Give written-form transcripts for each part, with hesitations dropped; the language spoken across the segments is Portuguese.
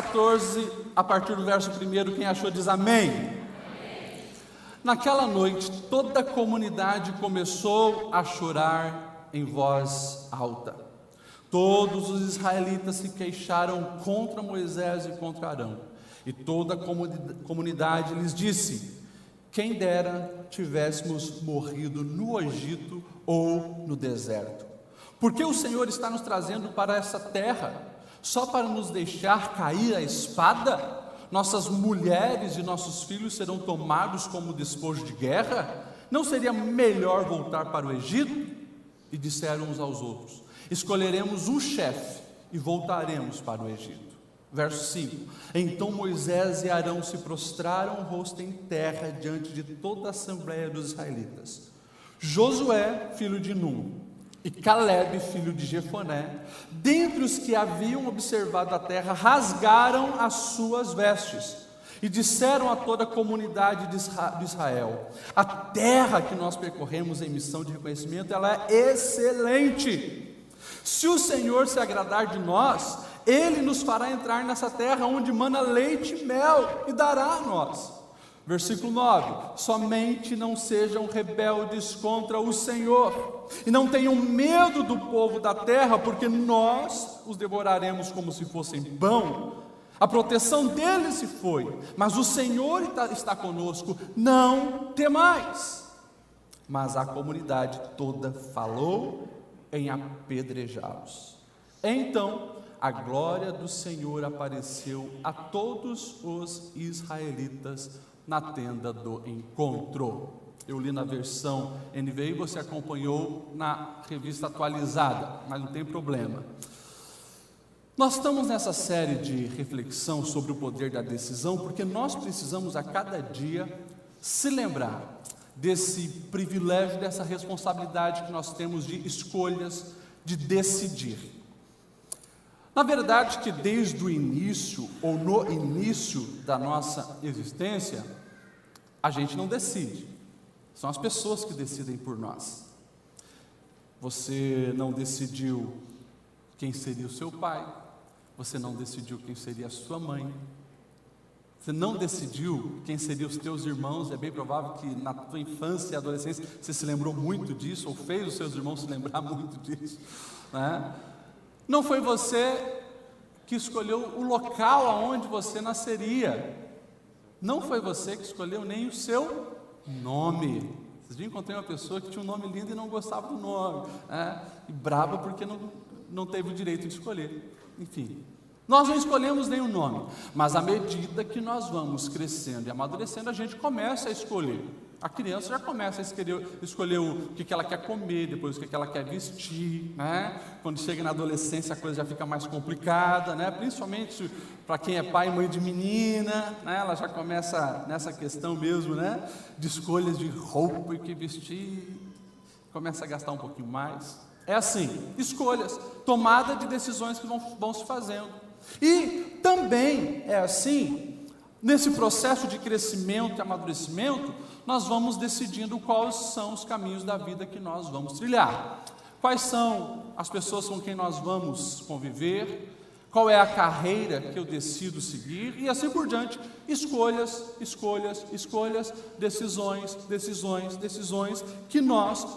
14, a partir do verso 1, quem achou diz amém. Naquela noite, toda a comunidade começou a chorar em voz alta. Todos os israelitas se queixaram contra Moisés e contra Arão. E toda a comunidade lhes disse: quem dera tivéssemos morrido no Egito ou no deserto. Porque o Senhor está nos trazendo para essa terra, só para nos deixar cair a espada? Nossas mulheres e nossos filhos serão tomados como despojo de guerra? Não seria melhor voltar para o Egito? E disseram uns aos outros: escolheremos um chefe e voltaremos para o Egito. Verso 5: então Moisés e Arão se prostraram o rosto em terra diante de toda a assembleia dos israelitas. Josué, filho de Num, e Calebe, filho de Jefoné, dentre os que haviam observado a terra, rasgaram as suas vestes e disseram a toda a comunidade de Israel: a terra que nós percorremos em missão de reconhecimento, ela é excelente. Se o Senhor se agradar de nós, Ele nos fará entrar nessa terra onde mana leite e mel, e dará a nós. Versículo 9: somente não sejam rebeldes contra o Senhor, e não tenham medo do povo da terra, porque nós os devoraremos como se fossem pão. A proteção deles se foi, mas o Senhor está conosco, não temais. Mas a comunidade toda falou em apedrejá-los. Então a glória do Senhor apareceu a todos os israelitas na tenda do encontro. Eu li na versão NVI, você acompanhou na revista atualizada, mas não tem problema. Nós estamos nessa série de reflexão sobre o poder da decisão, porque nós precisamos a cada dia se lembrar desse privilégio, dessa responsabilidade que nós temos de escolhas, de decidir. Na verdade, que desde o início, ou no início da nossa existência, a gente não decide, são as pessoas que decidem por nós. Você não decidiu quem seria o seu pai, você não decidiu quem seria a sua mãe, você não decidiu quem seriam os teus irmãos. É bem provável que na tua infância e adolescência você se lembrou muito disso, ou fez os seus irmãos se lembrar muito disso, né? Não foi você que escolheu o local aonde você nasceria, não foi você que escolheu nem o seu nome. Vocês viram que encontrei uma pessoa que tinha um nome lindo e não gostava do nome, né? E brava porque não teve o direito de escolher. Enfim, nós não escolhemos nenhum nome, mas à medida que nós vamos crescendo e amadurecendo, a gente começa a escolher. A criança já começa a escolher o que ela quer comer, depois o que ela quer vestir, né? Quando chega na adolescência a coisa já fica mais complicada, né? Principalmente para quem é pai e mãe de menina, né? Ela já começa nessa questão mesmo, né? De escolhas de roupa e que vestir, começa a gastar um pouquinho mais. É assim, escolhas, tomada de decisões que vão se fazendo. E também é assim, nesse processo de crescimento e amadurecimento, nós vamos decidindo quais são os caminhos da vida que nós vamos trilhar, quais são as pessoas com quem nós vamos conviver, qual é a carreira que eu decido seguir, e assim por diante. Escolhas, escolhas, escolhas, decisões, decisões, decisões que nós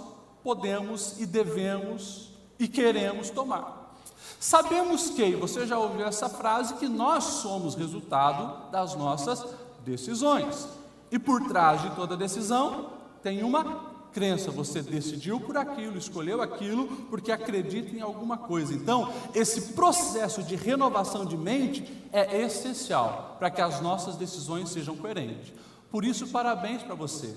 podemos e devemos e queremos tomar. Sabemos que, você já ouviu essa frase, que nós somos resultado das nossas decisões. E por trás de toda decisão tem uma crença. Você decidiu por aquilo, escolheu aquilo porque acredita em alguma coisa. Então, esse processo de renovação de mente é essencial para que as nossas decisões sejam coerentes. Por isso, parabéns para você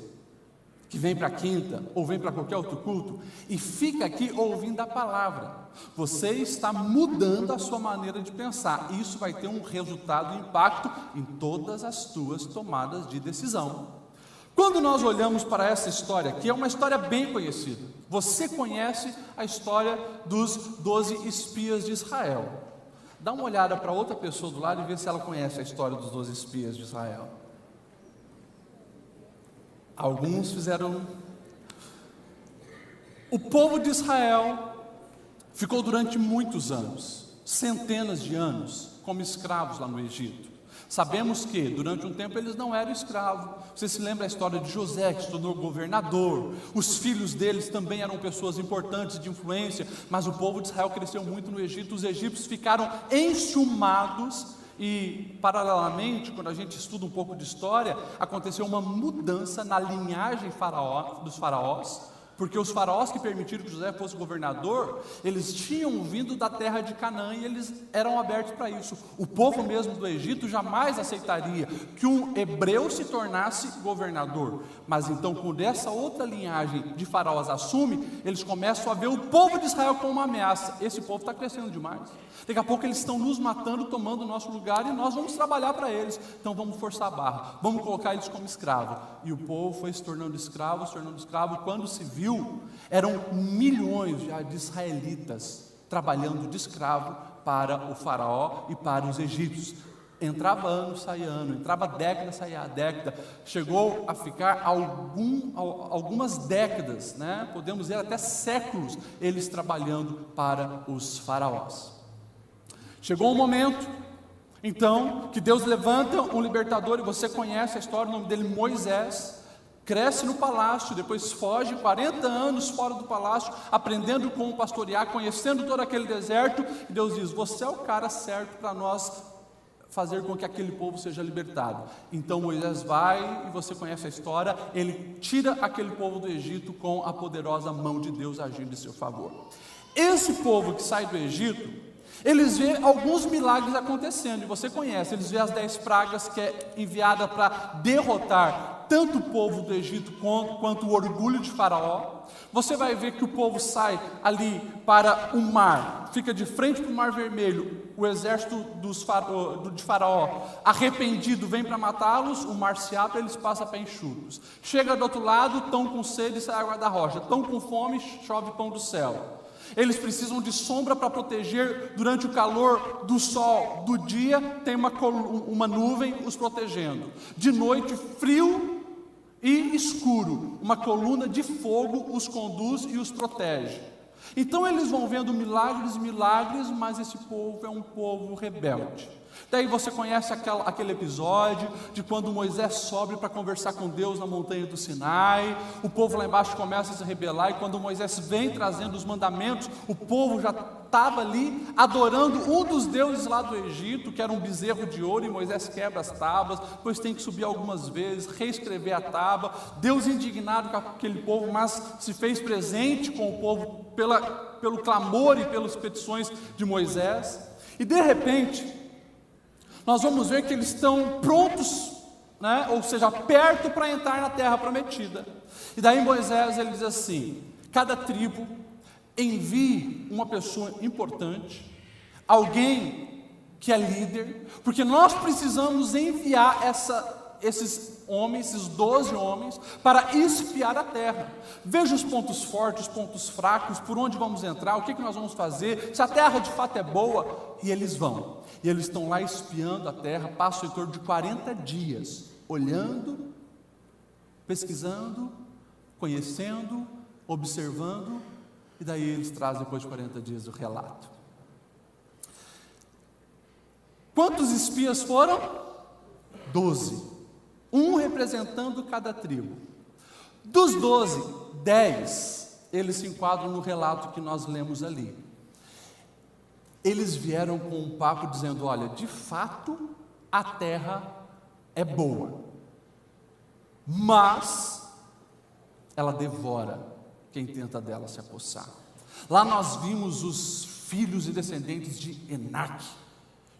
que vem para a quinta ou vem para qualquer outro culto e fica aqui ouvindo a palavra. Você está mudando a sua maneira de pensar. Isso vai ter um resultado, um impacto em todas as tuas tomadas de decisão. Quando nós olhamos para essa história, que é uma história bem conhecida, você conhece a história dos 12 espias de Israel. Dá uma olhada para outra pessoa do lado e vê se ela conhece a história dos 12 espias de Israel. Alguns fizeram. O povo de Israel ficou durante muitos anos centenas de anos como escravos lá no Egito. Sabemos que durante um tempo eles não eram escravos. Você se lembra a história de José, que se tornou governador. Os filhos deles também eram pessoas importantes de influência, mas o povo de Israel cresceu muito no Egito. Os egípcios ficaram enciumados e, paralelamente, quando a gente estuda um pouco de história, aconteceu uma mudança na linhagem dos faraós, porque os faraós que permitiram que José fosse governador, eles tinham vindo da terra de Canaã e eles eram abertos para isso. O povo mesmo do Egito jamais aceitaria que um hebreu se tornasse governador. Mas então, quando essa outra linhagem de faraós assume, eles começam a ver o povo de Israel como uma ameaça. Esse povo está crescendo demais. Daqui a pouco eles estão nos matando, tomando o nosso lugar, e nós vamos trabalhar para eles. Então vamos forçar a barra, vamos colocar eles como escravos. E o povo foi se tornando escravo, e quando se viu, eram milhões já de israelitas trabalhando de escravo para o faraó e para os egípcios. Entrava ano, saía ano, entrava década, saía década, chegou a ficar algumas décadas, né? Podemos dizer até séculos, eles trabalhando para os faraós. Chegou um momento, então, que Deus levanta um libertador, e você conhece a história, o nome dele Moisés. Cresce no palácio, depois foge 40 anos fora do palácio, aprendendo como pastorear, conhecendo todo aquele deserto, e Deus diz: você é o cara certo para nós fazer com que aquele povo seja libertado. Então Moisés vai, e você conhece a história, ele tira aquele povo do Egito com a poderosa mão de Deus agindo em seu favor. Esse povo que sai do Egito, eles vê alguns milagres acontecendo, e você conhece, eles vê as 10 pragas que é enviada para derrotar tanto o povo do Egito quanto o orgulho de Faraó. Você vai ver que o povo sai ali para o mar, fica de frente para o Mar Vermelho, o exército de Faraó, arrependido, vem para matá-los, o mar se abre, eles passam pé enxutos. Chega do outro lado, estão com sede, sai água da rocha, estão com fome, chove pão do céu. Eles precisam de sombra para proteger durante o calor do sol. Do dia tem uma nuvem os protegendo. De noite, frio e escuro. Uma coluna de fogo os conduz e os protege. Então eles vão vendo milagres, mas esse povo é um povo rebelde. Daí você conhece aquele episódio de quando Moisés sobe para conversar com Deus na montanha do Sinai. O povo lá embaixo começa a se rebelar, e quando Moisés vem trazendo os mandamentos, o povo já estava ali adorando um dos deuses lá do Egito, que era um bezerro de ouro, e Moisés quebra as tábuas, depois tem que subir algumas vezes, reescrever a tábua. Deus, indignado com aquele povo, mas se fez presente com o povo pelo clamor e pelas petições de Moisés. E de repente nós vamos ver que eles estão prontos, né? Ou seja, perto para entrar na terra prometida. E daí Moisés, ele diz assim: cada tribo envie uma pessoa importante, alguém que é líder, porque nós precisamos enviar esses homens, esses 12 homens, para espiar a terra. Veja os pontos fortes, os pontos fracos, por onde vamos entrar, o que nós vamos fazer, se a terra de fato é boa. E eles vão, e eles estão lá espiando a terra, passam em torno de 40 dias, olhando, pesquisando, conhecendo, observando, e daí eles trazem depois de 40 dias o relato. Quantos espias foram? 12, um representando cada tribo. Dos 12, 10, eles se enquadram no relato que nós lemos ali. Eles vieram com um papo dizendo: olha, de fato a terra é boa, mas ela devora quem tenta dela se apossar. Lá nós vimos os filhos e descendentes de Enaque,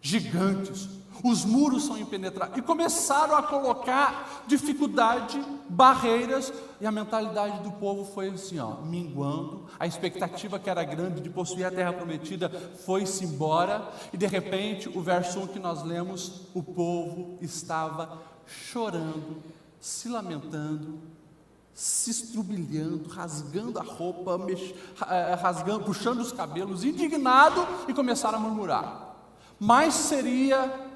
gigantes, os muros são impenetráveis, e começaram a colocar dificuldade, barreiras, e a mentalidade do povo foi assim, minguando. A expectativa que era grande de possuir a terra prometida foi-se embora, e de repente, o verso 1 que nós lemos, o povo estava chorando, se lamentando, se estrubilhando, rasgando a roupa, puxando os cabelos, indignado, e começaram a murmurar. Mas seria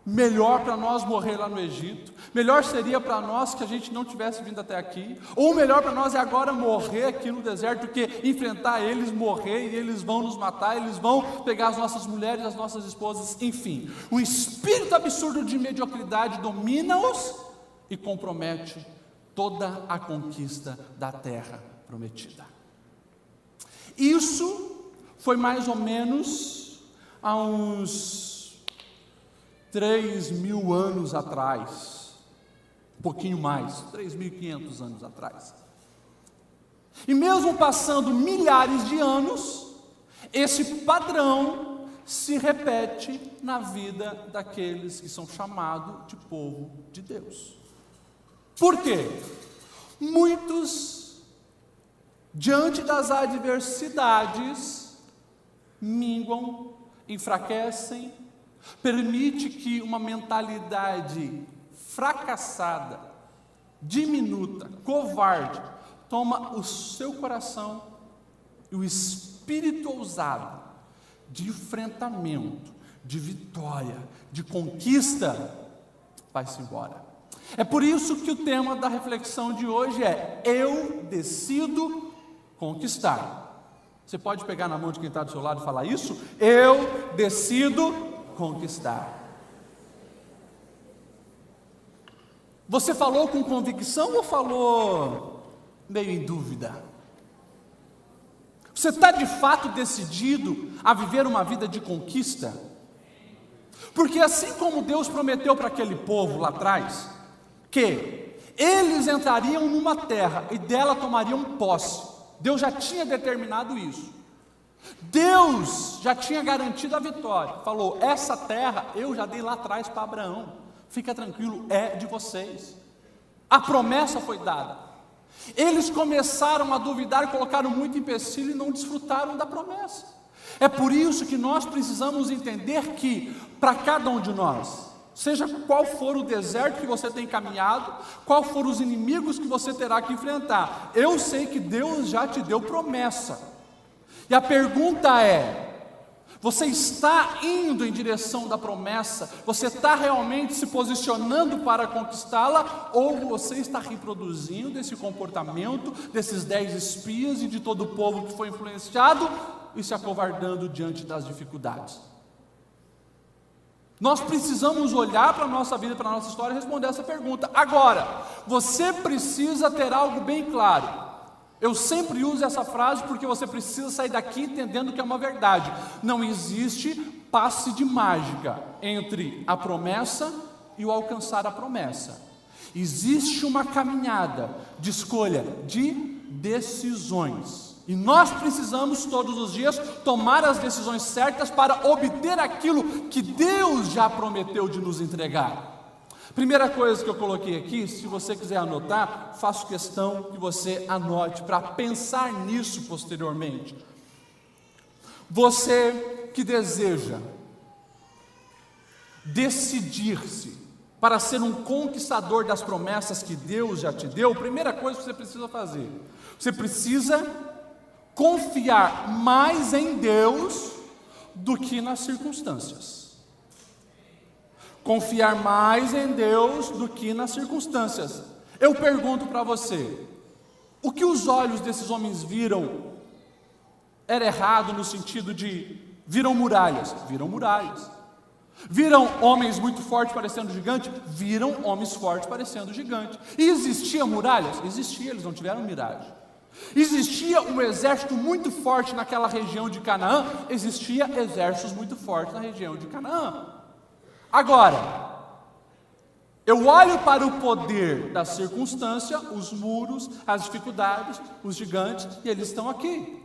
Melhor para nós morrer lá no Egito, melhor seria para nós que a gente não tivesse vindo até aqui, ou melhor para nós é agora morrer aqui no deserto do que enfrentar eles, morrer e eles vão nos matar, eles vão pegar as nossas mulheres, as nossas esposas, enfim. Um espírito absurdo de mediocridade domina-os e compromete toda a conquista da terra prometida. Isso foi mais ou menos há uns 3.000 anos atrás, um pouquinho mais, 3.500 anos atrás. E mesmo passando milhares de anos, esse padrão se repete na vida daqueles que são chamados de povo de Deus. Por quê? Muitos, diante das adversidades, minguam, enfraquecem, permite que uma mentalidade fracassada, diminuta, covarde, toma o seu coração e o espírito ousado de enfrentamento, de vitória, de conquista, vai-se embora. É por isso que o tema da reflexão de hoje é: eu decido conquistar. Você pode pegar na mão de quem está do seu lado e falar isso? Eu decido conquistar. Você falou com convicção ou falou meio em dúvida? Você está de fato decidido a viver uma vida de conquista? Porque assim como Deus prometeu para aquele povo lá atrás, que eles entrariam numa terra e dela tomariam posse, Deus já tinha determinado isso. Deus já tinha garantido a vitória. Falou: essa terra eu já dei lá atrás para Abraão, fica tranquilo, é de vocês. A promessa foi dada. Eles começaram a duvidar, colocaram muito empecilho e não desfrutaram da promessa. É por isso que nós precisamos entender que, para cada um de nós, seja qual for o deserto que você tem caminhado, qual for os inimigos que você terá que enfrentar, eu sei que Deus já te deu promessa. E a pergunta é: você está indo em direção da promessa? Você está realmente se posicionando para conquistá-la? Ou você está reproduzindo esse comportamento desses 10 espias e de todo o povo que foi influenciado e se acovardando diante das dificuldades? Nós precisamos olhar para a nossa vida, para a nossa história e responder essa pergunta. Agora, você precisa ter algo bem claro. Eu sempre uso essa frase porque você precisa sair daqui entendendo que é uma verdade. Não existe passe de mágica entre a promessa e o alcançar a promessa. Existe uma caminhada de escolha, de decisões. E nós precisamos todos os dias tomar as decisões certas para obter aquilo que Deus já prometeu de nos entregar. Primeira coisa que eu coloquei aqui, se você quiser anotar, faço questão que você anote para pensar nisso posteriormente. Você que deseja decidir-se para ser um conquistador das promessas que Deus já te deu, a primeira coisa que você precisa fazer, você precisa confiar mais em Deus do que nas circunstâncias. Confiar mais em Deus do que nas circunstâncias. Eu pergunto para você: o que os olhos desses homens viram era errado no sentido de viram muralhas? Viram muralhas. Viram homens muito fortes parecendo gigante? Viram homens fortes parecendo gigante. E existia muralhas? Existia, eles não tiveram miragem. Existia um exército muito forte naquela região de Canaã? Existia exércitos muito fortes na região de Canaã. Agora, eu olho para o poder da circunstância, os muros, as dificuldades, os gigantes, e eles estão aqui.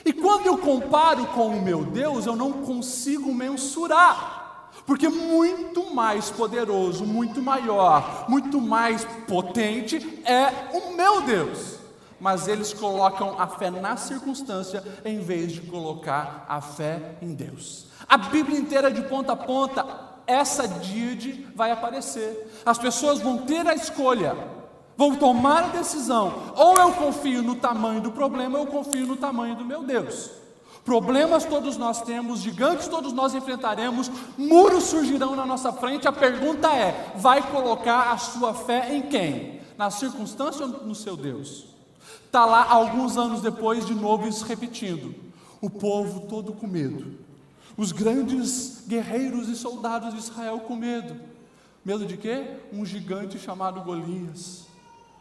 E quando eu comparo com o meu Deus, eu não consigo mensurar, porque muito mais poderoso, muito maior, muito mais potente é o meu Deus. Mas eles colocam a fé na circunstância em vez de colocar a fé em Deus. A Bíblia inteira, de ponta a ponta, essa díade vai aparecer. As pessoas vão ter a escolha, vão tomar a decisão: ou eu confio no tamanho do problema, ou eu confio no tamanho do meu Deus. Problemas todos nós temos, gigantes todos nós enfrentaremos, muros surgirão na nossa frente. A pergunta é: vai colocar a sua fé em quem? Na circunstância ou no seu Deus? Está lá alguns anos depois, de novo isso repetindo. O povo todo com medo. Os grandes guerreiros e soldados de Israel com medo. Medo de quê? Um gigante chamado Golias,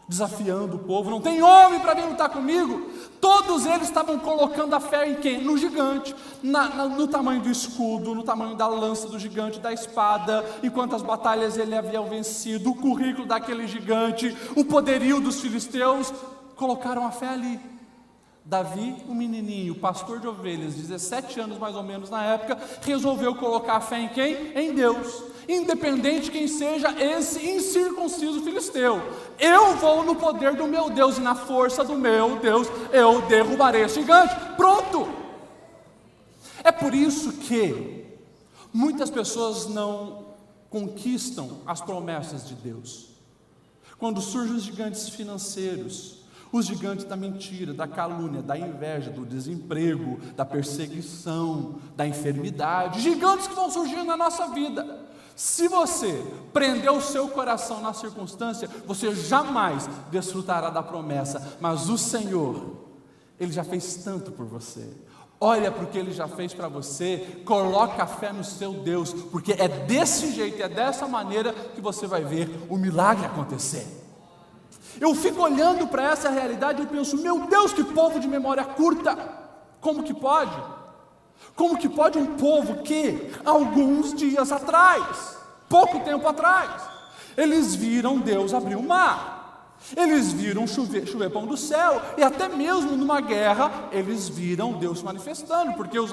desafiando o povo. Não tem homem para vir lutar comigo. Todos eles estavam colocando a fé em quem? No gigante, no tamanho do escudo, no tamanho da lança do gigante, da espada, em quantas batalhas ele havia vencido, o currículo daquele gigante, o poderio dos filisteus. Colocaram a fé ali. Davi, um menininho, pastor de ovelhas, 17 anos mais ou menos na época, resolveu colocar a fé em quem? Em Deus. Independente quem seja esse incircunciso filisteu, eu vou no poder do meu Deus e na força do meu Deus eu derrubarei esse gigante. Pronto! É por isso que muitas pessoas não conquistam as promessas de Deus. Quando surgem os gigantes financeiros, os gigantes da mentira, da calúnia, da inveja, do desemprego, da perseguição, da enfermidade, gigantes que vão surgindo na nossa vida. Se você prender o seu coração na circunstância, você jamais desfrutará da promessa. Mas o Senhor, Ele já fez tanto por você. Olha para o que Ele já fez para você, coloca a fé no seu Deus, porque é desse jeito, é dessa maneira que você vai ver o milagre acontecer. Eu fico olhando para essa realidade e eu penso: meu Deus, que povo de memória curta! Como que pode? Como que pode um povo que, alguns dias atrás, pouco tempo atrás, eles viram Deus abrir o mar, eles viram chover pão do céu, e até mesmo numa guerra, eles viram Deus se manifestando, porque os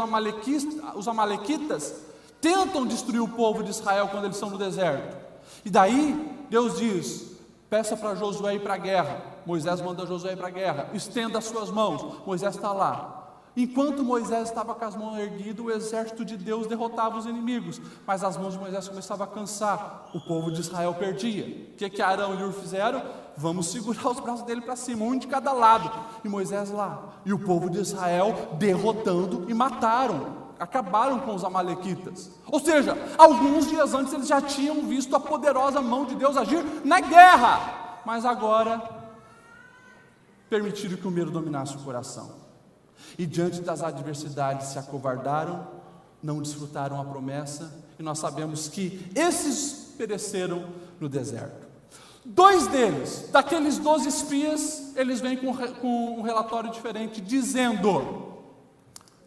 amalequitas tentam destruir o povo de Israel quando eles estão no deserto. E daí, Deus diz: peça para Josué ir para a guerra. Moisés manda Josué ir para a guerra. Estenda as suas mãos. Moisés está lá. Enquanto Moisés estava com as mãos erguidas, o exército de Deus derrotava os inimigos. Mas as mãos de Moisés começavam a cansar. O povo de Israel perdia. O que Arão e Hur fizeram? Vamos segurar os braços dele para cima, um de cada lado. E Moisés lá. E o povo de Israel derrotando e mataram. Acabaram com os amalequitas. Ou seja, alguns dias antes eles já tinham visto a poderosa mão de Deus agir na guerra, mas agora permitiram que o medo dominasse o coração, e diante das adversidades se acovardaram, não desfrutaram a promessa, e nós sabemos que esses pereceram no deserto. 2 deles, daqueles 12 espias, eles vêm com um relatório diferente, dizendo: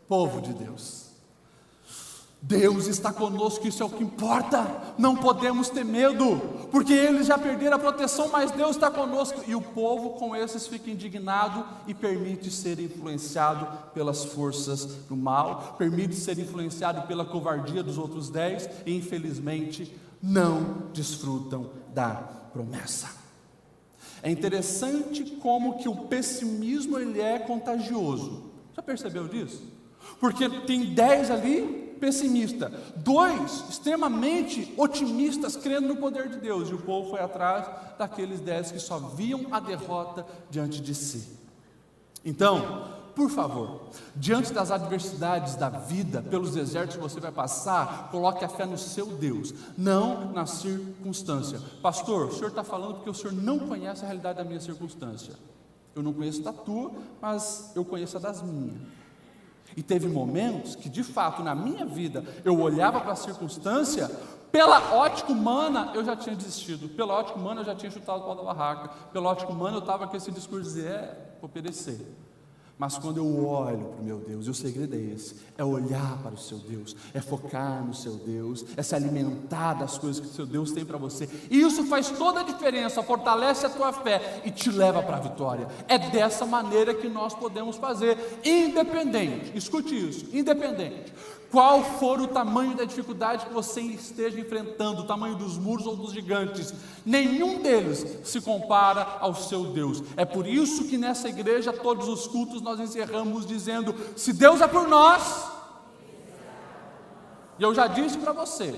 povo de Deus, Deus está conosco, isso é o que importa, não podemos ter medo, porque eles já perderam a proteção, mas Deus está conosco. E o povo com esses fica indignado e permite ser influenciado pelas forças do mal, permite ser influenciado pela covardia dos outros 10, e infelizmente não desfrutam da promessa. É interessante como que o pessimismo ele é contagioso. Já percebeu disso? Porque tem 10 ali pessimista, 2 extremamente otimistas, crendo no poder de Deus, e o povo foi atrás daqueles 10 que só viam a derrota diante de si. Então, por favor, diante das adversidades da vida, pelos desertos que você vai passar, coloque a fé no seu Deus, não na circunstância. Pastor, o senhor está falando porque o senhor não conhece a realidade da minha circunstância. Eu não conheço da tua, mas eu conheço a das minhas. E teve momentos que, de fato, na minha vida, eu olhava para a circunstância, pela ótica humana, eu já tinha desistido. Pela ótica humana, eu já tinha chutado o pau da barraca. Pela ótica humana, eu estava com esse discurso de dizer: vou perecer. Mas quando eu olho para o meu Deus, e o segredo é esse, é olhar para o seu Deus, é focar no seu Deus, é se alimentar das coisas que o seu Deus tem para você, e isso faz toda a diferença, fortalece a tua fé e te leva para a vitória. É dessa maneira que nós podemos fazer, independente, escute isso, independente, qual for o tamanho da dificuldade que você esteja enfrentando, o tamanho dos muros ou dos gigantes, nenhum deles se compara ao seu Deus. É por isso que nessa igreja, todos os cultos, nós encerramos dizendo: se Deus é por nós, e eu já disse para você,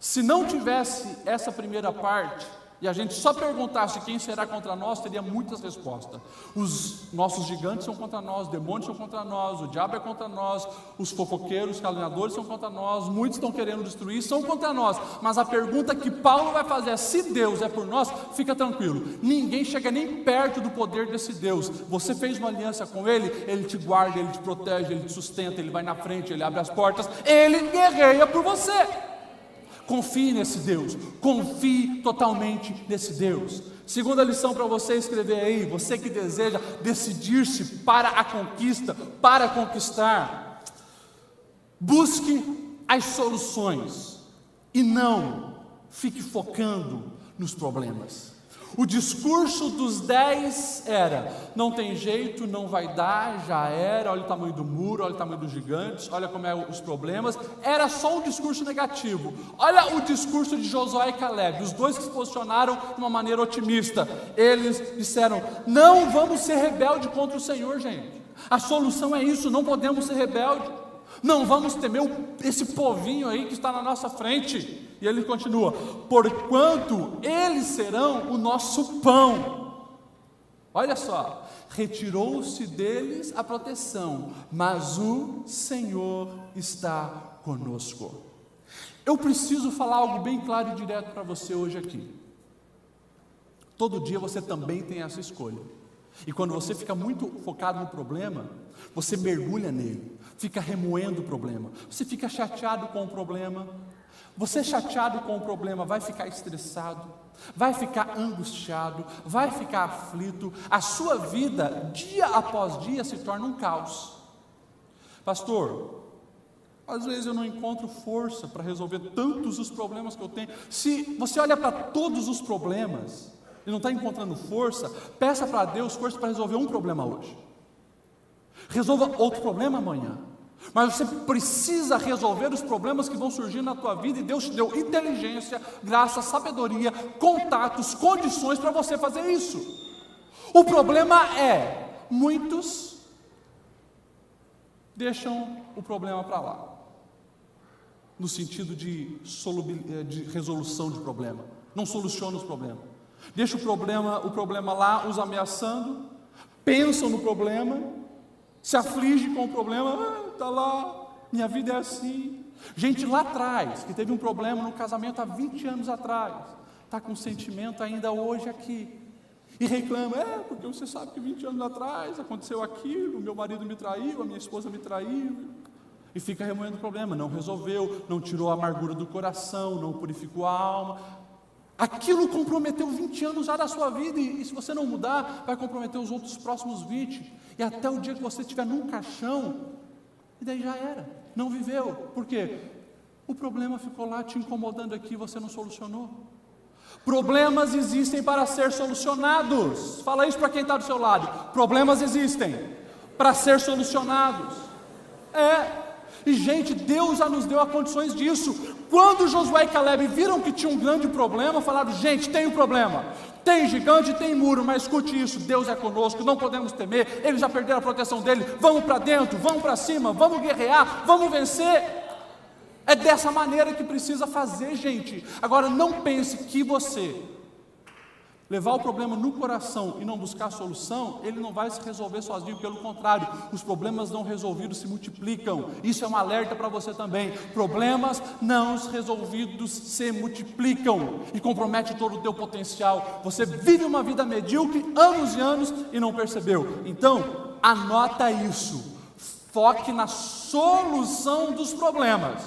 se não tivesse essa primeira parte, e a gente só perguntasse quem será contra nós, teria muitas respostas. Os nossos gigantes são contra nós, demônios são contra nós, o diabo é contra nós, os fofoqueiros, caluniadores são contra nós, muitos estão querendo destruir, são contra nós. Mas a pergunta que Paulo vai fazer é: se Deus é por nós, fica tranquilo, ninguém chega nem perto do poder desse Deus. Você fez uma aliança com Ele, Ele te guarda, Ele te protege, Ele te sustenta, Ele vai na frente, Ele abre as portas, Ele guerreia por você. Confie nesse Deus, confie totalmente nesse Deus. Segunda lição para você escrever aí, você que deseja decidir-se para a conquista, para conquistar: busque as soluções e não fique focando nos problemas. O discurso dos 10 era: não tem jeito, não vai dar, já era, olha o tamanho do muro, olha o tamanho dos gigantes, olha como é os problemas. Era só um discurso negativo. Olha o discurso de Josué e Caleb, os dois que se posicionaram de uma maneira otimista. Eles disseram: não vamos ser rebelde contra o Senhor, gente. A solução é isso, não podemos ser rebelde. Não vamos temer esse povinho aí que está na nossa frente. E ele continua: porquanto eles serão o nosso pão. Olha só, retirou-se deles a proteção, mas o Senhor está conosco. Eu preciso falar algo bem claro e direto para você hoje aqui. Todo dia você também tem essa escolha. E quando você fica muito focado no problema, você mergulha nele, fica remoendo o problema, você fica chateado com o problema. Você chateado com o problema vai ficar estressado, vai ficar angustiado, vai ficar aflito. A sua vida, dia após dia, se torna um caos. Pastor, às vezes eu não encontro força para resolver tantos os problemas que eu tenho. Se você olha para todos os problemas e não está encontrando força, peça para Deus força para resolver um problema hoje. Resolva outro problema amanhã. Mas você precisa resolver os problemas que vão surgir na tua vida, e Deus te deu inteligência, graça, sabedoria, contatos, condições para você fazer isso. O problema é, muitos deixam o problema para lá, no sentido de resolução de problema, não soluciona os problemas. Deixa o problema lá, os ameaçando, pensam no problema, se aflige com o problema. Está lá, minha vida é assim. Gente lá atrás, que teve um problema no casamento há 20 anos atrás, está com sentimento ainda hoje aqui, e reclama: porque você sabe que 20 anos atrás aconteceu aquilo, meu marido me traiu, a minha esposa me traiu, e fica remoendo o problema, não resolveu, não tirou a amargura do coração, não purificou a alma. Aquilo comprometeu 20 anos já da sua vida, e se você não mudar, vai comprometer os outros próximos 20, e até o dia que você estiver num caixão, e daí já era, não viveu. Por quê? O problema ficou lá te incomodando aqui, você não solucionou. Problemas existem para ser solucionados. Fala isso para quem está do seu lado. Problemas existem para ser solucionados. E gente, Deus já nos deu as condições disso. Quando Josué e Caleb viram que tinha um grande problema, falaram: gente, tem um problema, tem gigante, tem muro, mas escute isso, Deus é conosco, não podemos temer, eles já perderam a proteção dele, vamos para dentro, vamos para cima, vamos guerrear, vamos vencer. É dessa maneira que precisa fazer, gente. Agora, não pense que você levar o problema no coração e não buscar a solução, ele não vai se resolver sozinho. Pelo contrário, os problemas não resolvidos se multiplicam. Isso é um alerta para você também. Problemas não resolvidos se multiplicam e comprometem todo o teu potencial. Você vive uma vida medíocre anos e anos e não percebeu. Então, anota isso. Foque na solução dos problemas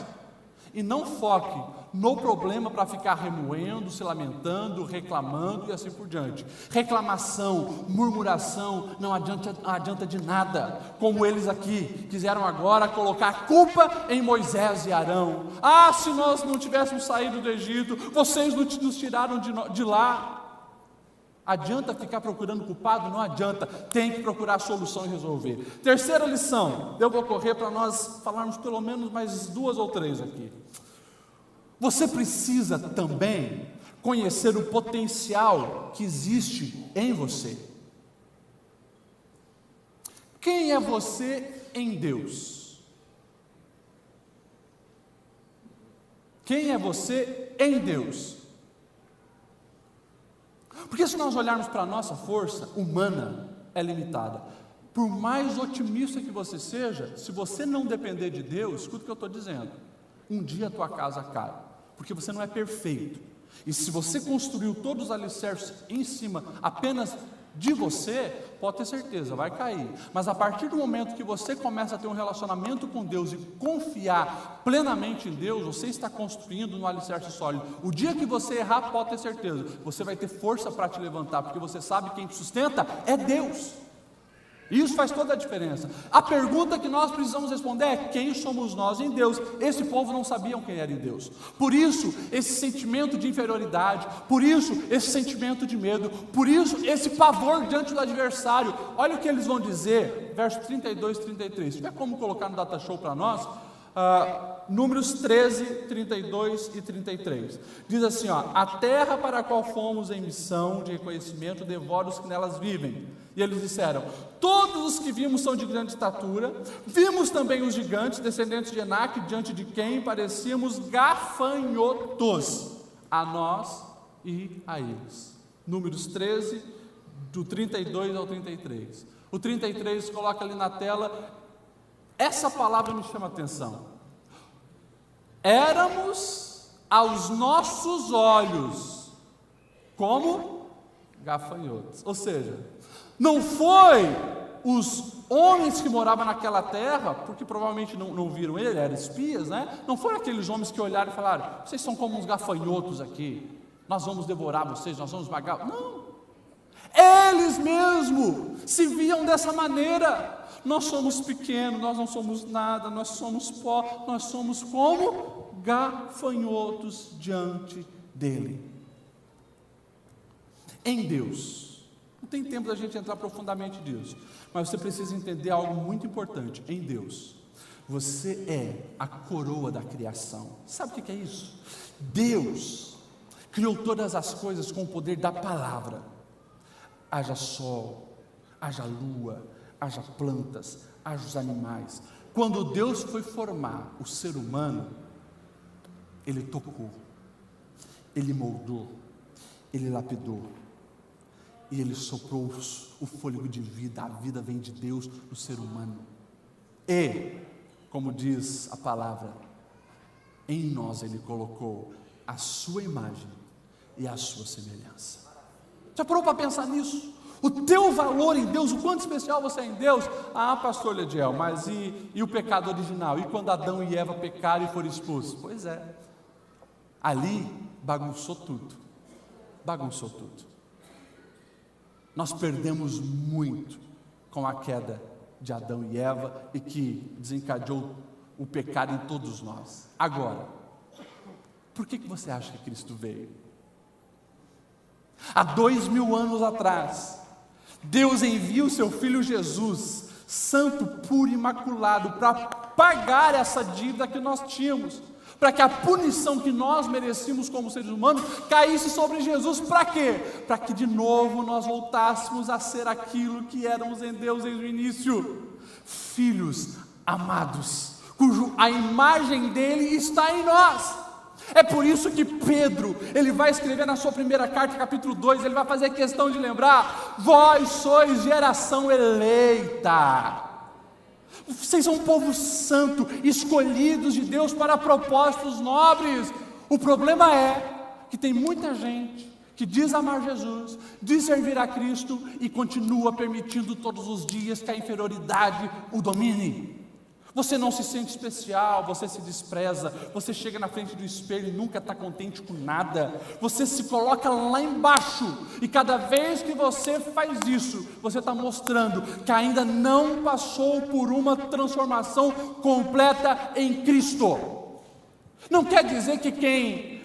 e não foque no problema para ficar remoendo, se lamentando, reclamando e assim por diante. Reclamação, murmuração não adianta de nada. Como eles aqui quiseram agora colocar a culpa em Moisés e Arão. Se nós não tivéssemos saído do Egito, vocês nos tiraram de lá. Adianta ficar procurando culpado? Não adianta. Tem que procurar a solução e resolver. Terceira lição, eu vou correr para nós falarmos pelo menos mais 2 ou 3 aqui. Você precisa também conhecer o potencial que existe em você. Quem é você em Deus? Quem é você em Deus? Porque se nós olharmos para a nossa força humana, é limitada. Por mais otimista que você seja, se você não depender de Deus, escuta o que eu estou dizendo, um dia a tua casa cai, porque você não é perfeito. E se você construiu todos os alicerces em cima apenas de você, pode ter certeza, vai cair. Mas a partir do momento que você começa a ter um relacionamento com Deus e confiar plenamente em Deus, você está construindo um alicerce sólido. O dia que você errar, pode ter certeza, você vai ter força para te levantar, porque você sabe que quem te sustenta é Deus. Isso faz toda a diferença. A pergunta que nós precisamos responder é: quem somos nós em Deus? Esse povo não sabiam quem era em Deus. Por isso, esse sentimento de inferioridade, por isso, esse sentimento de medo, por isso, esse pavor diante do adversário. Olha o que eles vão dizer, versos 32 e 33. Se tiver como colocar no data show para nós, Números 13, 32 e 33. Diz assim, a terra para a qual fomos em missão de reconhecimento devora os que nelas vivem. E eles disseram: todos os que vimos são de grande estatura, vimos também os gigantes, descendentes de Enaque, diante de quem parecíamos gafanhotos, a nós e a eles. Números 13, do 32 ao 33. O 33 coloca ali na tela. Essa palavra me chama a atenção. Éramos aos nossos olhos como gafanhotos. Ou seja, não foi os homens que moravam naquela terra, porque provavelmente não viram ele, eram espias, né? Não foram aqueles homens que olharam e falaram: vocês são como uns gafanhotos aqui, nós vamos devorar vocês, nós vamos esmagar. Não, eles mesmos se viam dessa maneira. Nós somos pequenos, nós não somos nada, nós somos pó, nós somos como gafanhotos diante dele. Em Deus, não tem tempo da gente entrar profundamente nisso, mas você precisa entender algo muito importante. Em Deus, você é a coroa da criação. Sabe o que é isso? Deus criou todas as coisas com o poder da palavra. Haja sol, haja lua, haja plantas, haja os animais. Quando Deus foi formar o ser humano, Ele tocou, Ele moldou, Ele lapidou, e Ele soprou o fôlego de vida. A vida vem de Deus no ser humano. E, como diz a palavra, em nós Ele colocou a sua imagem e a sua semelhança. Já parou para pensar nisso? O teu valor em Deus, o quanto especial você é em Deus. Ah, pastor Lediel, mas e o pecado original? E quando Adão e Eva pecaram e foram expulsos? Pois é, ali bagunçou tudo. Bagunçou tudo. Nós perdemos muito com a queda de Adão e Eva e que desencadeou o pecado em todos nós. Agora, por que você acha que Cristo veio? Há 2000 anos atrás, Deus envia o seu Filho Jesus, santo, puro e imaculado, para pagar essa dívida que nós tínhamos, para que a punição que nós merecíamos como seres humanos caísse sobre Jesus. Para quê? Para que de novo nós voltássemos a ser aquilo que éramos em Deus desde o início, filhos amados, cuja a imagem dele está em nós. É por isso que Pedro, ele vai escrever na sua primeira carta, capítulo 2, ele vai fazer questão de lembrar: vós sois geração eleita, vocês são um povo santo, escolhidos de Deus para propósitos nobres. O problema é que tem muita gente que diz amar Jesus, diz servir a Cristo e continua permitindo todos os dias que a inferioridade o domine. Você não se sente especial, você se despreza, você chega na frente do espelho e nunca está contente com nada, você se coloca lá embaixo, e cada vez que você faz isso, você está mostrando que ainda não passou por uma transformação completa em Cristo. Não quer dizer que quem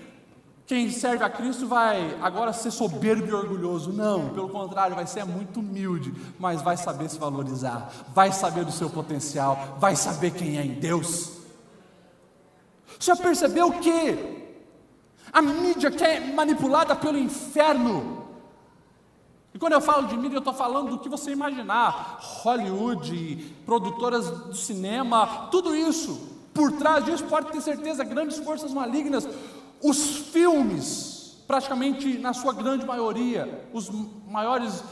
serve a Cristo vai agora ser soberbo e orgulhoso. Não, pelo contrário, vai ser muito humilde, mas vai saber se valorizar, vai saber do seu potencial, vai saber quem é em Deus. Você já percebeu que a mídia que é manipulada pelo inferno, e quando eu falo de mídia, eu estou falando do que você imaginar, Hollywood, produtoras do cinema, tudo isso, por trás disso pode ter certeza, grandes forças malignas. Os filmes praticamente na sua grande maioria, os maiores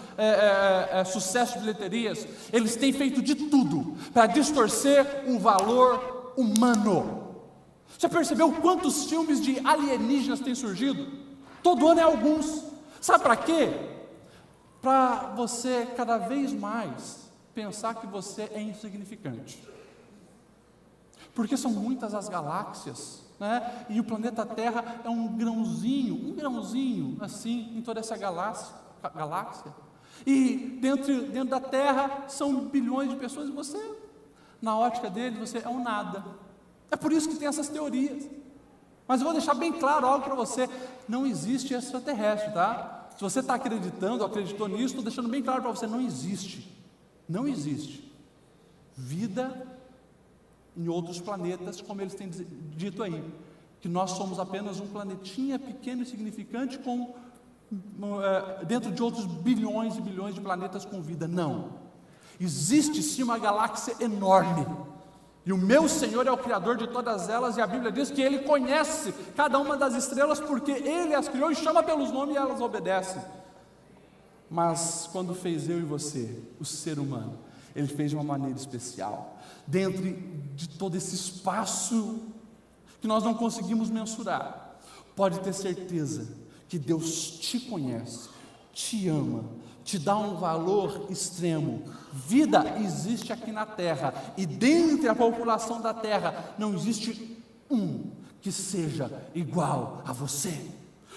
sucessos de bilheterias, eles têm feito de tudo para distorcer o valor humano. Já percebeu quantos filmes de alienígenas têm surgido? Todo ano é alguns. Sabe para quê? Para você cada vez mais pensar que você é insignificante. Porque são muitas as galáxias, né? E o planeta Terra é um grãozinho assim em toda essa galáxia. E dentro da Terra são bilhões de pessoas e você, na ótica dele, você é um nada. É por isso que tem essas teorias. Mas eu vou deixar bem claro algo para você: não existe extraterrestre, tá? Se você está acreditando, acreditou nisso, estou deixando bem claro para você: não existe. Não existe vida em outros planetas, como eles têm dito aí, que nós somos apenas um planetinha pequeno e insignificante dentro de outros bilhões e bilhões de planetas com vida. Não, existe sim uma galáxia enorme, e o meu Senhor é o Criador de todas elas, e a Bíblia diz que Ele conhece cada uma das estrelas, porque Ele as criou e chama pelos nomes e elas obedecem. Mas quando fez eu e você, o ser humano, Ele fez de uma maneira especial, dentro de todo esse espaço que nós não conseguimos mensurar. Pode ter certeza que Deus te conhece, te ama, te dá um valor extremo. Vida existe aqui na Terra, e dentre a população da Terra não existe um que seja igual a você.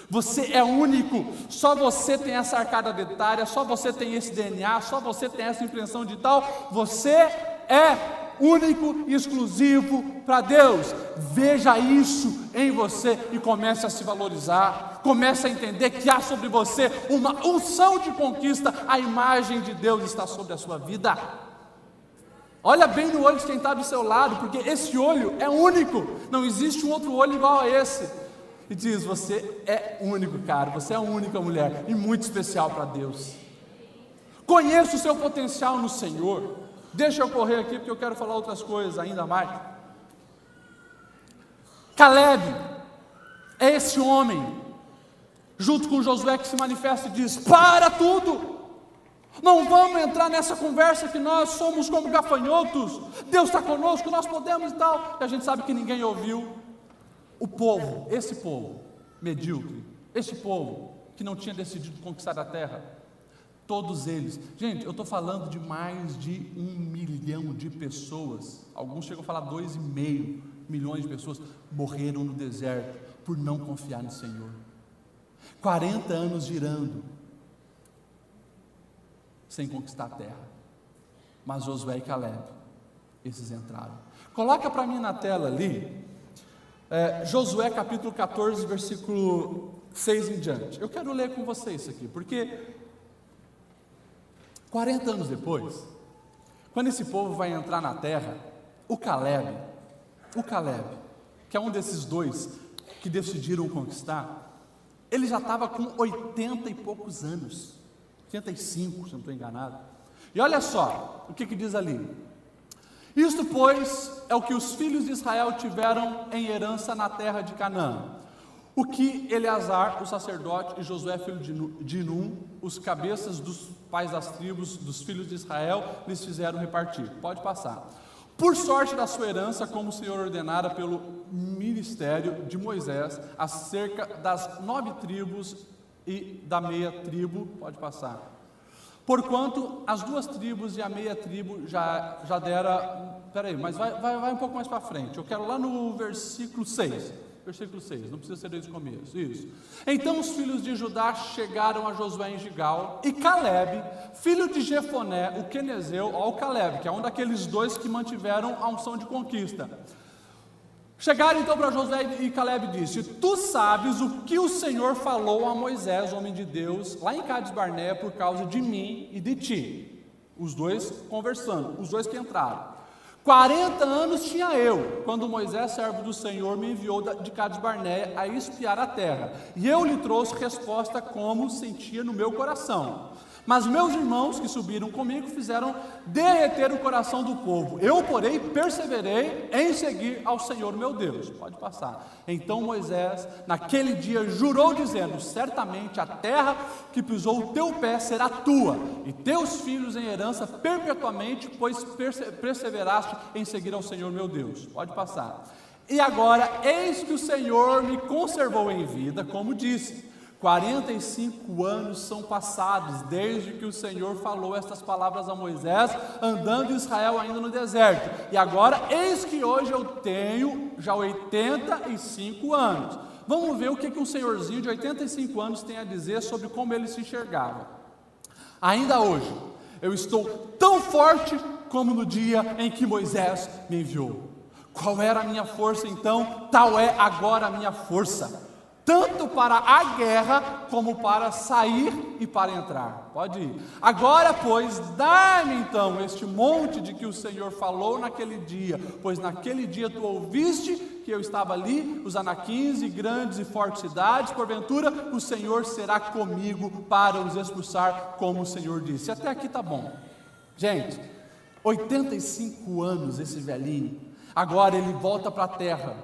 Você é único, só você tem essa arcada dentária, só você tem esse DNA, só você tem essa impressão digital. Você é único e exclusivo para Deus. Veja isso em você e comece a se valorizar. Comece a entender que há sobre você uma unção de conquista. A imagem de Deus está sobre a sua vida. Olha bem no olho de quem está do seu lado, porque esse olho é único. Não existe um outro olho igual a esse. E diz: você é único, cara, você é a única mulher e muito especial para Deus. Conheça o seu potencial no Senhor. Deixa eu correr aqui porque eu quero falar outras coisas ainda mais. Caleb é esse homem, junto com Josué, que se manifesta e diz: para tudo, não vamos entrar nessa conversa que nós somos como gafanhotos, Deus está conosco, nós podemos e tal. E a gente sabe que ninguém ouviu. O povo, esse povo medíocre, esse povo que não tinha decidido conquistar a terra, todos eles, gente, eu estou falando de mais de 1 milhão de pessoas, alguns chegam a falar 2,5 milhões de pessoas, morreram no deserto por não confiar no Senhor. 40 anos girando, sem conquistar a terra. Mas Josué e Caleb, esses entraram. Coloca para mim na tela ali, Josué capítulo 14, versículo 6 em diante. Eu quero ler com vocês isso aqui, porque 40 anos depois, quando esse povo vai entrar na terra, o Caleb, que é um desses dois que decidiram conquistar, ele já estava com 80 e poucos anos, 85, se não estou enganado. E olha só o que diz ali: isto, pois, é o que os filhos de Israel tiveram em herança na terra de Canaã, o que Eleazar, o sacerdote, e Josué, filho de Num, os cabeças dos pais das tribos dos filhos de Israel, lhes fizeram repartir. Pode passar. Por sorte da sua herança, como o Senhor ordenara pelo ministério de Moisés, acerca das 9 tribos e da meia tribo. Pode passar. Porquanto as 2 tribos e a meia tribo já dera. Peraí, mas vai um pouco mais para frente. Eu quero lá no versículo 6. Versículo 6, não precisa ser desde o começo. Isso. Então os filhos de Judá chegaram a Josué em Gigal, e Caleb, filho de Jefoné, o quenezeu, ó, o Caleb, que é um daqueles dois que mantiveram a unção de conquista. Chegaram então para Josué, e Caleb disse: tu sabes o que o Senhor falou a Moisés, homem de Deus, lá em Cades Barneia, por causa de mim e de ti. Os dois conversando, os dois que entraram. 40 anos tinha eu, quando Moisés, servo do Senhor, me enviou de Cades Barneia a espiar a terra, e eu lhe trouxe resposta como sentia no meu coração. Mas meus irmãos que subiram comigo fizeram derreter o coração do povo. Eu, porém, perseverei em seguir ao Senhor meu Deus. Pode passar. Então Moisés, naquele dia, jurou dizendo: certamente a terra que pisou o teu pé será tua, e teus filhos em herança perpetuamente, pois perseveraste em seguir ao Senhor meu Deus. Pode passar. E agora, eis que o Senhor me conservou em vida, como disse. 45 anos são passados desde que o Senhor falou estas palavras a Moisés, andando Israel ainda no deserto. E agora, eis que hoje eu tenho já 85 anos. Vamos ver o que um senhorzinho de 85 anos tem a dizer sobre como ele se enxergava. Ainda hoje, eu estou tão forte como no dia em que Moisés me enviou. Qual era a minha força então? Tal é agora a minha força. Tanto para a guerra, como para sair e para entrar. Pode ir. Agora, pois, dá-me então este monte de que o Senhor falou naquele dia, pois naquele dia tu ouviste que eu estava ali, os anaquins e grandes e fortes cidades, porventura o Senhor será comigo para os expulsar, como o Senhor disse. Até aqui tá bom. Gente, 85 anos esse velhinho, agora ele volta para a terra,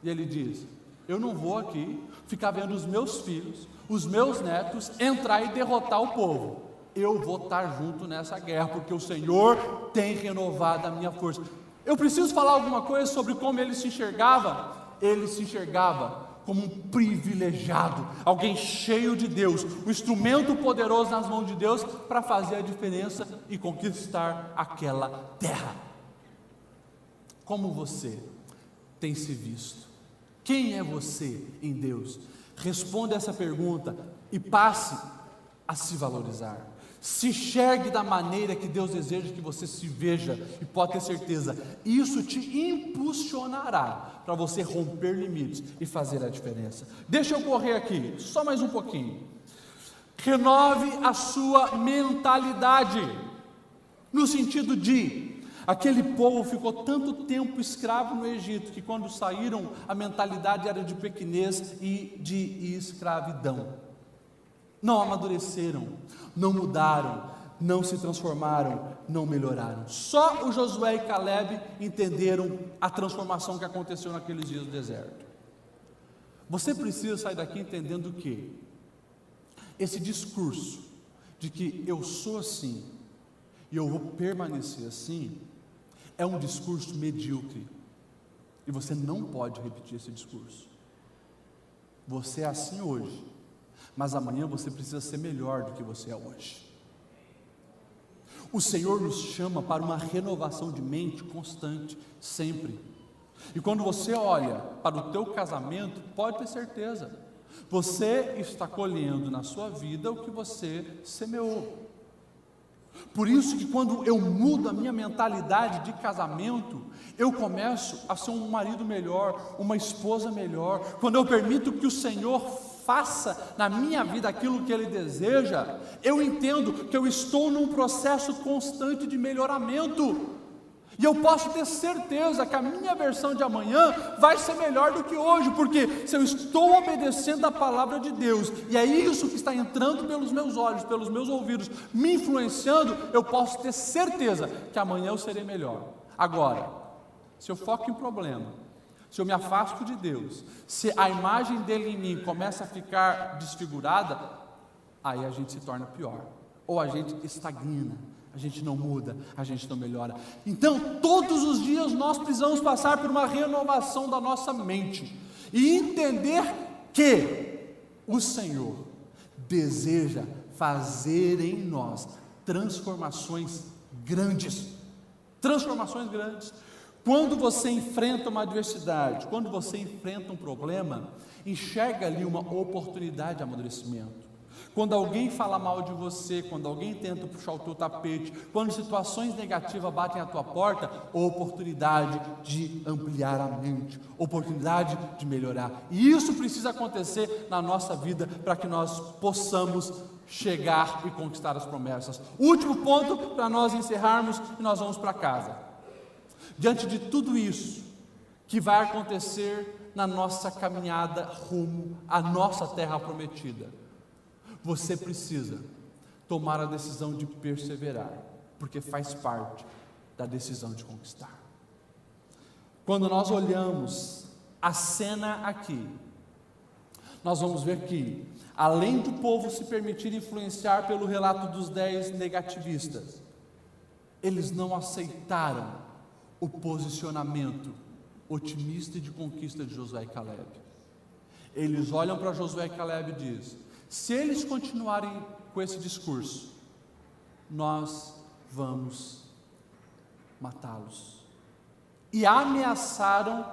e ele diz: eu não vou aqui ficar vendo os meus filhos, os meus netos entrar e derrotar o povo. Eu vou estar junto nessa guerra, porque o Senhor tem renovado a minha força. Eu preciso falar alguma coisa sobre como ele se enxergava? Ele se enxergava como um privilegiado, alguém cheio de Deus, um instrumento poderoso nas mãos de Deus para fazer a diferença e conquistar aquela terra. Como você tem se visto? Quem é você em Deus? Responda essa pergunta e passe a se valorizar. Se enxergue da maneira que Deus deseja que você se veja, e pode ter certeza, isso te impulsionará para você romper limites e fazer a diferença. Deixa eu correr aqui, só mais um pouquinho. Renove a sua mentalidade, no sentido de: aquele povo ficou tanto tempo escravo no Egito, que quando saíram a mentalidade era de pequenez e de escravidão. Não amadureceram, não mudaram, não se transformaram, não melhoraram. Só o Josué e Caleb entenderam a transformação que aconteceu naqueles dias do deserto. Você precisa sair daqui entendendo que esse discurso de que eu sou assim e eu vou permanecer assim é um discurso medíocre, e você não pode repetir esse discurso. Você é assim hoje, mas amanhã você precisa ser melhor do que você é hoje. O Senhor nos chama para uma renovação de mente constante, sempre. E quando você olha para o teu casamento, pode ter certeza, você está colhendo na sua vida o que você semeou. Por isso que quando eu mudo a minha mentalidade de casamento, eu começo a ser um marido melhor, uma esposa melhor. Quando eu permito que o Senhor faça na minha vida aquilo que Ele deseja, eu entendo que eu estou num processo constante de melhoramento. E eu posso ter certeza que a minha versão de amanhã vai ser melhor do que hoje, porque se eu estou obedecendo a palavra de Deus, e é isso que está entrando pelos meus olhos, pelos meus ouvidos, me influenciando, eu posso ter certeza que amanhã eu serei melhor. Agora, se eu foco em problema, se eu me afasto de Deus, se a imagem dele em mim começa a ficar desfigurada, aí a gente se torna pior, ou a gente estagna. A gente não muda, a gente não melhora. Então, todos os dias nós precisamos passar por uma renovação da nossa mente e entender que o Senhor deseja fazer em nós transformações grandes. Transformações grandes. Quando você enfrenta uma adversidade, quando você enfrenta um problema, enxerga ali uma oportunidade de amadurecimento. Quando alguém fala mal de você, quando alguém tenta puxar o teu tapete, quando situações negativas batem à tua porta, oportunidade de ampliar a mente, oportunidade de melhorar. E isso precisa acontecer na nossa vida para que nós possamos chegar e conquistar as promessas. Último ponto para nós encerrarmos e nós vamos para casa. Diante de tudo isso que vai acontecer na nossa caminhada rumo à nossa terra prometida, você precisa tomar a decisão de perseverar, porque faz parte da decisão de conquistar. Quando nós olhamos a cena aqui, nós vamos ver que, além do povo se permitir influenciar pelo relato dos 10 negativistas, eles não aceitaram o posicionamento otimista e de conquista de Josué e Caleb. Eles olham para Josué e Caleb e dizem: se eles continuarem com esse discurso, nós vamos matá-los. E ameaçaram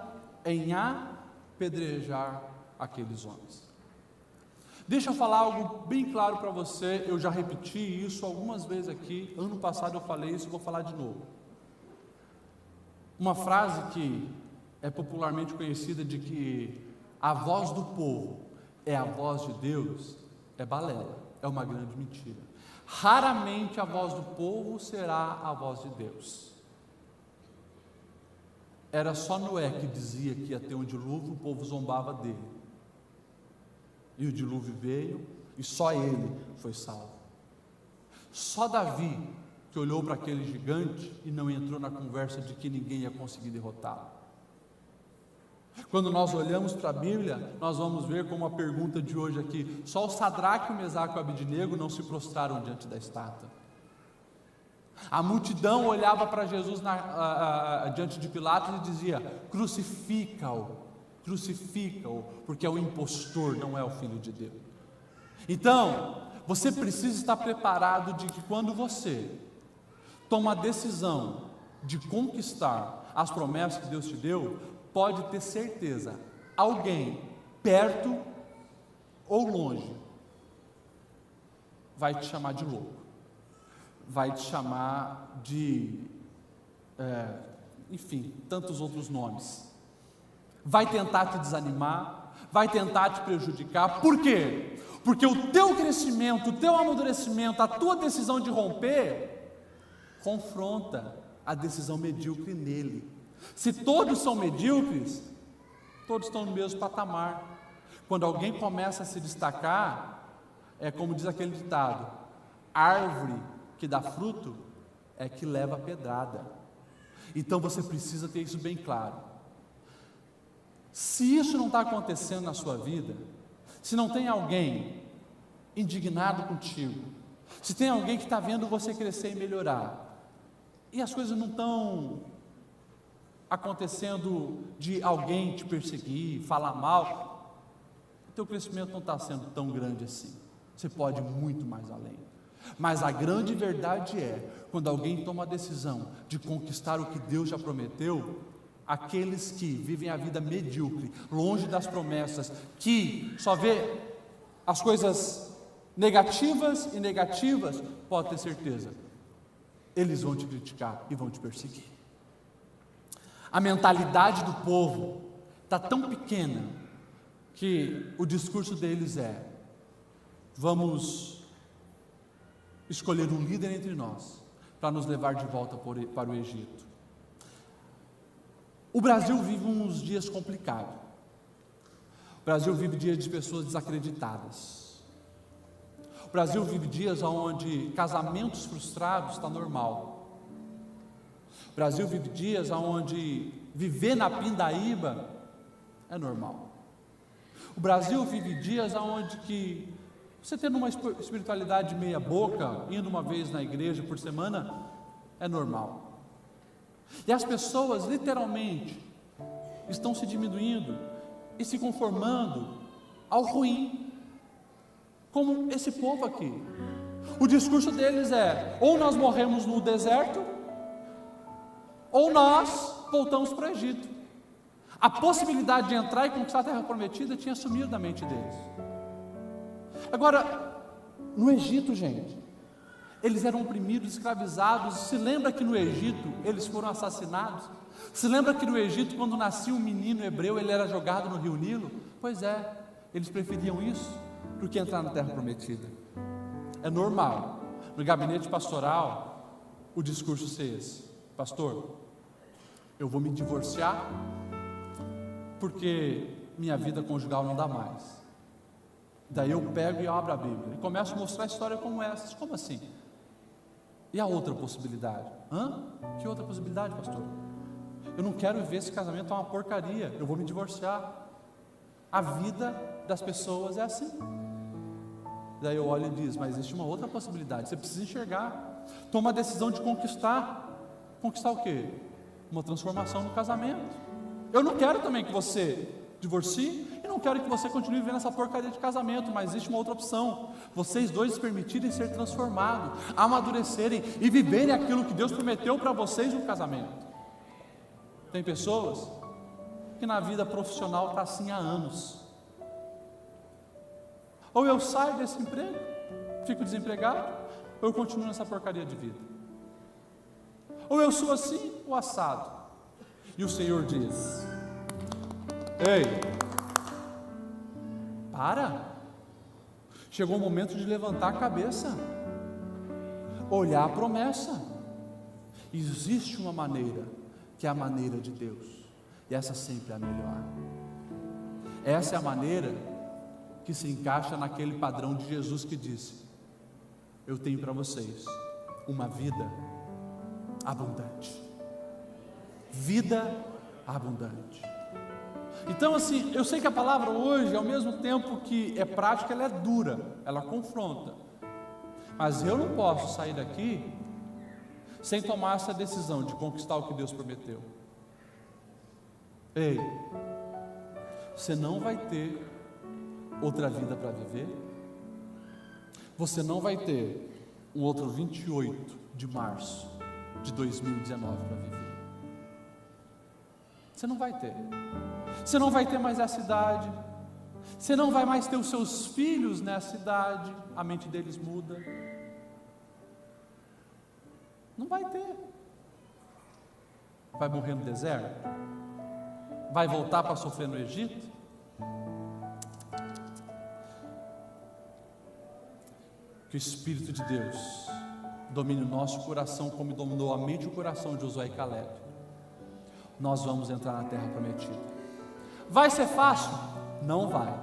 em apedrejar aqueles homens. Deixa eu falar algo bem claro para você. Eu já repeti isso algumas vezes aqui. Ano passado eu falei isso e vou falar de novo. Uma frase que é popularmente conhecida de que a voz do povo é a voz de Deus, é balela, é uma grande mentira. Raramente a voz do povo será a voz de Deus. Era só Noé que dizia que ia ter um dilúvio, o povo zombava dele. E o dilúvio veio e só ele foi salvo. Só Davi que olhou para aquele gigante e não entrou na conversa de que ninguém ia conseguir derrotá-lo. Quando nós olhamos para a Bíblia, nós vamos ver como a pergunta de hoje aqui: só o Sadraque, o Mesaque e o Abednego não se prostraram diante da estátua. A multidão olhava para Jesus diante de Pilatos e dizia: crucifica-o, crucifica-o, porque é o impostor, não é o Filho de Deus. Então, você precisa estar preparado de que quando você toma a decisão de conquistar as promessas que Deus te deu, pode ter certeza, alguém perto ou longe vai te chamar de louco, vai te chamar de, enfim, tantos outros nomes, vai tentar te desanimar, vai tentar te prejudicar. Por quê? Porque o teu crescimento, o teu amadurecimento, a tua decisão de romper, confronta a decisão medíocre nele. Se todos são medíocres, todos estão no mesmo patamar. Quando alguém começa a se destacar, é como diz aquele ditado: árvore que dá fruto é que leva pedrada. Então você precisa ter isso bem claro. Se isso não está acontecendo na sua vida, se não tem alguém indignado contigo, se tem alguém que está vendo você crescer e melhorar, e as coisas não estão acontecendo de alguém te perseguir, falar mal, o teu crescimento não está sendo tão grande assim. Você pode ir muito mais além. Mas a grande verdade é, quando alguém toma a decisão de conquistar o que Deus já prometeu, aqueles que vivem a vida medíocre, longe das promessas, que só vê as coisas negativas, pode ter certeza, eles vão te criticar e vão te perseguir. A mentalidade do povo está tão pequena que o discurso deles é: vamos escolher um líder entre nós para nos levar de volta para o Egito. O Brasil vive uns dias complicados. O Brasil vive dias de pessoas desacreditadas. O Brasil vive dias onde casamentos frustrados está normal. O Brasil vive dias onde viver na pindaíba é normal. O Brasil vive dias onde que você tendo uma espiritualidade meia boca, indo uma vez na igreja por semana, é normal. E as pessoas literalmente estão se diminuindo e se conformando ao ruim, como esse povo aqui. O discurso deles é: ou nós morremos no deserto, ou nós voltamos para o Egito. A possibilidade de entrar e conquistar a terra prometida tinha sumido da mente deles. Agora, no Egito, gente, eles eram oprimidos, escravizados. Se lembra que no Egito eles foram assassinados? Se lembra que no Egito, quando nascia um menino hebreu, ele era jogado no rio Nilo? Pois é, eles preferiam isso do que entrar na terra prometida. É normal, no gabinete pastoral, o discurso ser esse: pastor, eu vou me divorciar porque minha vida conjugal não dá mais. Daí eu pego e abro a Bíblia e começo a mostrar a história como essa. Como assim? E a outra possibilidade? Que outra possibilidade, pastor? Eu não quero ver esse casamento é uma porcaria, eu vou me divorciar. A vida das pessoas é assim. Daí eu olho e diz, mas existe uma outra possibilidade, você precisa enxergar. Toma a decisão de conquistar. Conquistar o quê? Uma transformação no casamento. Eu não quero também que você divorcie, e não quero que você continue vivendo essa porcaria de casamento, mas existe uma outra opção. Vocês dois se permitirem ser transformados, amadurecerem e viverem aquilo que Deus prometeu para vocês no casamento. Tem pessoas que na vida profissional está assim há anos. Ou eu saio desse emprego, fico desempregado, ou eu continuo nessa porcaria de vida. Ou eu sou assim, ou assado. E o Senhor diz: ei, para. Chegou o momento de levantar a cabeça, olhar a promessa. Existe uma maneira, que é a maneira de Deus, e essa sempre é a melhor. Essa é a maneira que se encaixa naquele padrão de Jesus que disse: eu tenho para vocês uma vida abundante. Vida abundante. Então assim, eu sei que a palavra hoje, ao mesmo tempo que é prática, ela é dura, ela confronta. Mas eu não posso sair daqui sem tomar essa decisão de conquistar o que Deus prometeu. Ei, você não vai ter outra vida para viver. Você não vai ter um outro 28 de março de 2019 para viver. Você não vai ter. Você não vai ter mais essa idade. Você não vai mais ter os seus filhos nessa idade. A mente deles muda. Não vai ter. Vai morrer no deserto? Vai voltar para sofrer no Egito? Que o Espírito de Deus domine o nosso coração como dominou a mente e o coração de Josué e Caleb. Nós vamos entrar na terra prometida. Vai ser fácil? Não vai.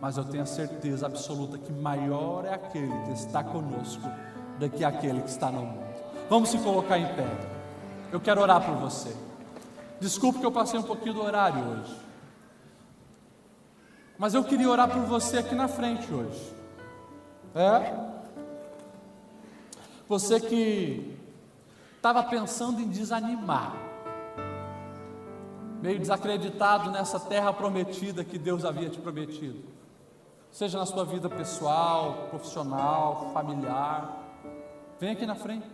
Mas eu tenho a certeza absoluta que maior é aquele que está conosco do que aquele que está no mundo. Vamos se colocar em pé. Eu quero orar por você. Desculpe que eu passei um pouquinho do horário hoje, mas eu queria orar por você aqui na frente hoje. Você que estava pensando em desanimar, meio desacreditado nessa terra prometida que Deus havia te prometido, seja na sua vida pessoal, profissional, familiar. Vem aqui na frente,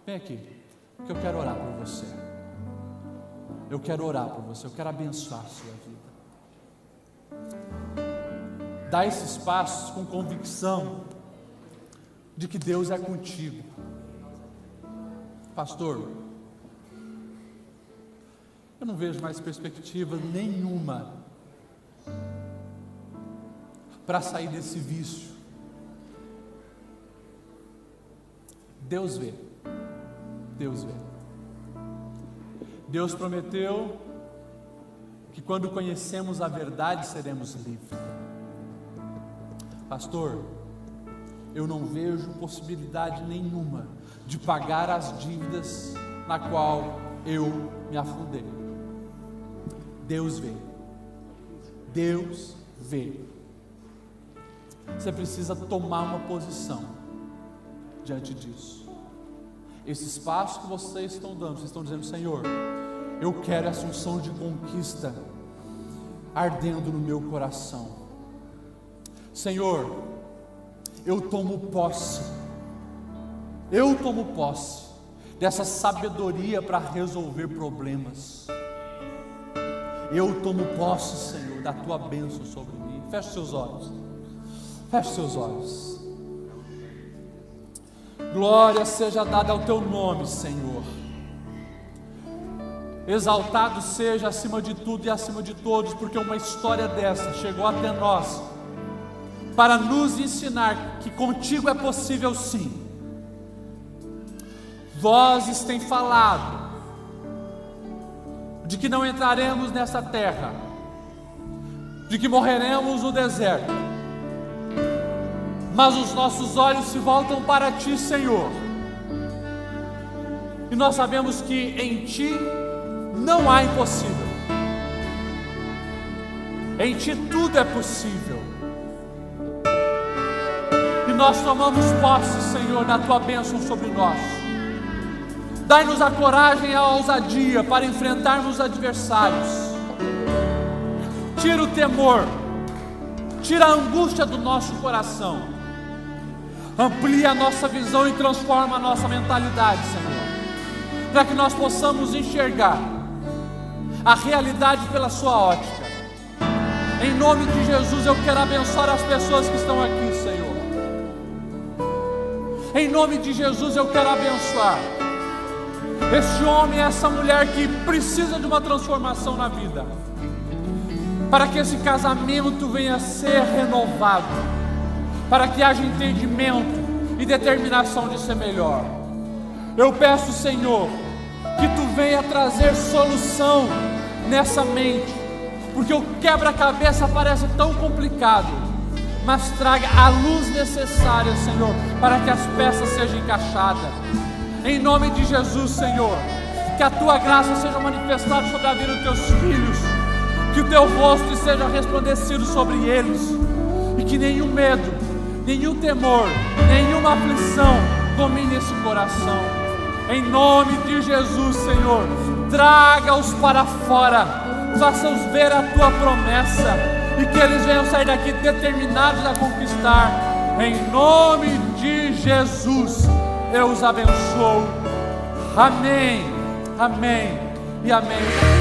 vem aqui, que eu quero orar por você. Eu quero orar por você, eu quero abençoar a sua vida. Dá esses passos com convicção de que Deus é contigo. Pastor, eu não vejo mais perspectiva nenhuma para sair desse vício. Deus vê. Deus vê. Deus prometeu que quando conhecemos a verdade seremos livres. Pastor, eu não vejo possibilidade nenhuma de pagar as dívidas na qual eu me afundei. Deus vê. Deus vê. Você precisa tomar uma posição diante disso. Esses passos que vocês estão dando, vocês estão dizendo: Senhor, eu quero essa unção de conquista ardendo no meu coração. Senhor, eu tomo posse dessa sabedoria para resolver problemas. Eu tomo posse, Senhor, da tua bênção sobre mim. Feche seus olhos. Feche seus olhos. Glória seja dada ao teu nome, Senhor. Exaltado seja acima de tudo e acima de todos, porque uma história dessa chegou até nós para nos ensinar que contigo é possível sim. Vozes têm falado de que não entraremos nessa terra, de que morreremos no deserto, mas os nossos olhos se voltam para Ti, Senhor. E nós sabemos que em Ti não há impossível. Em Ti tudo é possível. E nós tomamos posse, Senhor, da Tua bênção sobre nós. Dai-nos a coragem e a ousadia para enfrentarmos os adversários. Tira o temor, tira a angústia do nosso coração. Amplia a nossa visão e transforma a nossa mentalidade, Senhor, para que nós possamos enxergar a realidade pela Sua ótica. Em nome de Jesus, eu quero abençoar as pessoas que estão aqui, Senhor. Em nome de Jesus, eu quero abençoar este homem e essa mulher que precisa de uma transformação na vida, para que esse casamento venha a ser renovado, para que haja entendimento e determinação de ser melhor. Eu peço, Senhor, que Tu venha trazer solução nessa mente, porque o quebra-cabeça parece tão complicado, mas traga a luz necessária, Senhor, para que as peças sejam encaixadas. Em nome de Jesus, Senhor, que a Tua graça seja manifestada sobre a vida dos Teus filhos, que o Teu rosto seja resplandecido sobre eles, e que nenhum medo, nenhum temor, nenhuma aflição domine esse coração. Em nome de Jesus, Senhor, traga-os para fora, faça-os ver a Tua promessa, e que eles venham sair daqui determinados a conquistar. Em nome de Jesus, eu os abençoo. Amém, amém e amém.